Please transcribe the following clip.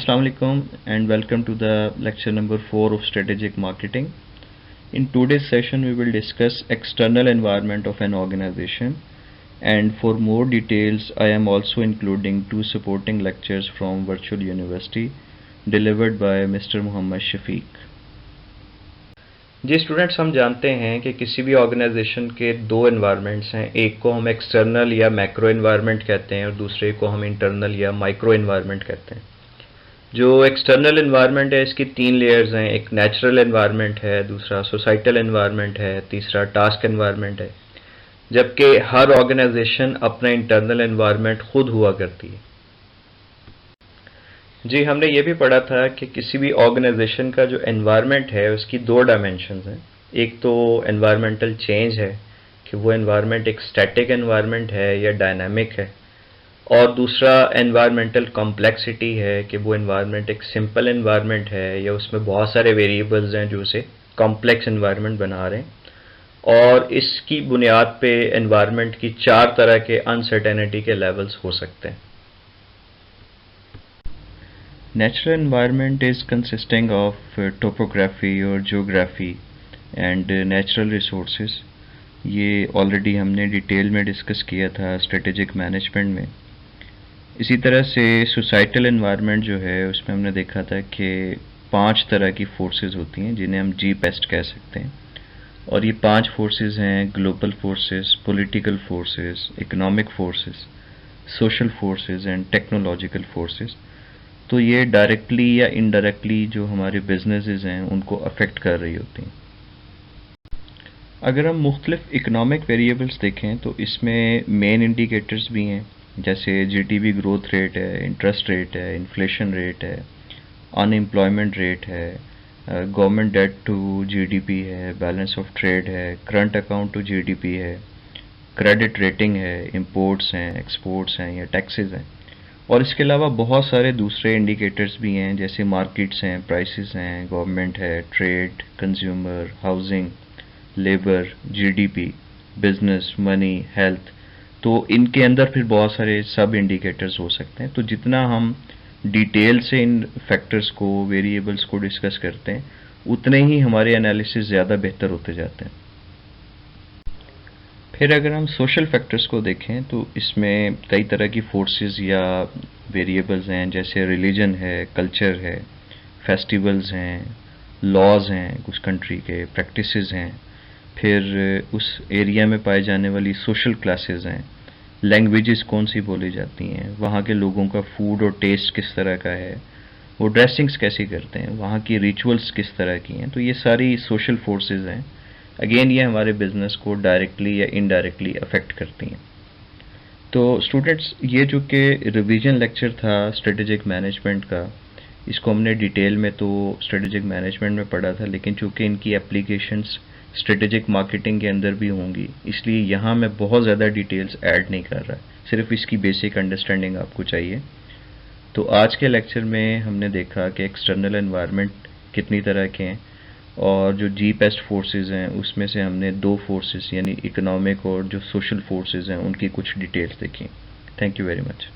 Assalamu alaikum and welcome to the lecture number 4 of strategic marketing. In today's session we will discuss external environment of an organization, and for more details I am also including two supporting lectures from Virtual University delivered by Mr. Muhammad Shafiq. जी students, हम जानते हैं कि किसी भी organisation के दो environments हैं। एक को हम एक्सटर्नल या मैक्रो एनवायरनमेंट कहते हैं और दूसरे को हम इंटरनल या माइक्रो एनवायरनमेंट कहते हैं। जो एक्सटर्नल एनवायरनमेंट है इसकी तीन लेयर्स हैं। एक नेचुरल एनवायरनमेंट है, दूसरा सोसाइटल एनवायरनमेंट है, तीसरा टास्क एनवायरनमेंट है। जबकि हर ऑर्गेनाइजेशन अपना इंटरनल एनवायरनमेंट खुद हुआ करती है। जी, हमने ये भी पढ़ा था कि किसी भी ऑर्गेनाइजेशन का जो एनवायरनमेंट है उसकी दो डायमेंशंस हैं। एक तो एनवायरमेंटल चेंज है कि वो एनवायरनमेंट एक स्टैटिक एनवायरनमेंट है या डायनामिक है, और दूसरा एनवायरमेंटल कॉम्प्लेक्सिटी है कि वो एनवायरनमेंट एक सिंपल एनवायरनमेंट है या उसमें बहुत सारे वेरिएबल्स हैं जो उसे कॉम्प्लेक्स एनवायरनमेंट बना रहे हैं। और इसकी बुनियाद पे एनवायरनमेंट की चार तरह के अनसर्टेनिटी के लेवल्स हो सकते हैं। Natural environment is consisting of topography और जियोग्राफी एंड नेचुरल रिसोर्सेज। ये ऑलरेडी हमने डिटेल में डिस्कस किया था स्ट्रेटेजिक मैनेजमेंट में। इसी तरह से सोसाइटल एनवायरनमेंट जो है उसमें हमने देखा था कि 5 तरह की फोर्सेस होती हैं जिन्हें हम जी पेस्ट कह सकते हैं। और ये 5 फोर्सेस हैं: global forces, political forces, economic forces, social forces and technological forces. तो ये डायरेक्टली या इनडायरेक्टली जो हमारे बिजनेसेस हैं उनको अफेक्ट कर रही होती हैं। अगर हम मुख्तलिफ इकोनॉमिक वेरिएबल्स देखें तो इसमें मेन इंडिकेटर्स भी हैं, जैसे जीडीपी ग्रोथ रेट है, इंटरेस्ट रेट है, इन्फ्लेशन रेट है, अनएम्प्लॉयमेंट रेट है, गवर्नमेंट डेट टू जीडीपी है, बैलेंस ऑफ ट्रेड है, करंट अकाउंट टू जीडीपी है, क्रेडिट रेटिंग है, इंपोर्ट्स हैं, एक्सपोर्ट्स हैं या टैक्सेस हैं। और इसके अलावा बहुत सारे दूसरे इंडिकेटर्स भी हैं, जैसे मार्केट्स हैं, प्राइसेस हैं, गवर्नमेंट है, trade, consumer, housing, labour, GDP, business, money, health. तो इनके अंदर फिर बहुत सारे सब इंडिकेटर्स हो सकते हैं। तो जितना हम डिटेल से इन फैक्टर्स को, वेरिएबल्स को डिस्कस करते हैं, उतने ही हमारे एनालिसिस ज़्यादा बेहतर होते जाते हैं। फिर अगर हम सोशल फैक्टर्स को देखें तो इसमें कई तरह की फोर्सेस या वेरिएबल्स हैं, जैसे रिलीजन है, कल्चर है, फेस्टिवल्स हैं, लॉज हैं कुछ कंट्री के, प्रैक्टिसेस हैं। फिर उस एरिया में पाए जाने वाली सोशल क्लासेस हैं, लैंग्वेजेस कौन सी बोली जाती हैं, वहाँ के लोगों का फूड और टेस्ट किस तरह का है, वो ड्रेसिंग्स कैसी करते हैं, वहाँ की रिचुअल्स किस तरह की हैं। तो ये सारी सोशल फोर्सेस हैं। अगेन ये हमारे बिजनेस को डायरेक्टली या इनडायरेक्टली अफेक्ट करती हैं। तो स्टूडेंट्स, ये जो कि रिवीजन लेक्चर था स्ट्रेटेजिक मैनेजमेंट का, इसको हमने डिटेल में तो स्ट्रेटेजिक मैनेजमेंट में पढ़ा था, लेकिन चूंकि इनकी एप्लीकेशंस स्ट्रेटेजिक मार्केटिंग के अंदर भी होंगी, इसलिए यहाँ मैं बहुत ज़्यादा डिटेल्स ऐड नहीं कर रहा, सिर्फ इसकी बेसिक अंडरस्टैंडिंग आपको चाहिए। तो आज के लेक्चर में हमने देखा कि एक्सटर्नल एनवायरनमेंट कितनी तरह के हैं, और जो जी पेस्ट फोर्सेस हैं उसमें से हमने 2 फोर्सेस यानी इकोनॉमिक और जो सोशल फोर्सेस हैं उनकी कुछ डिटेल्स देखी। Thank you very much.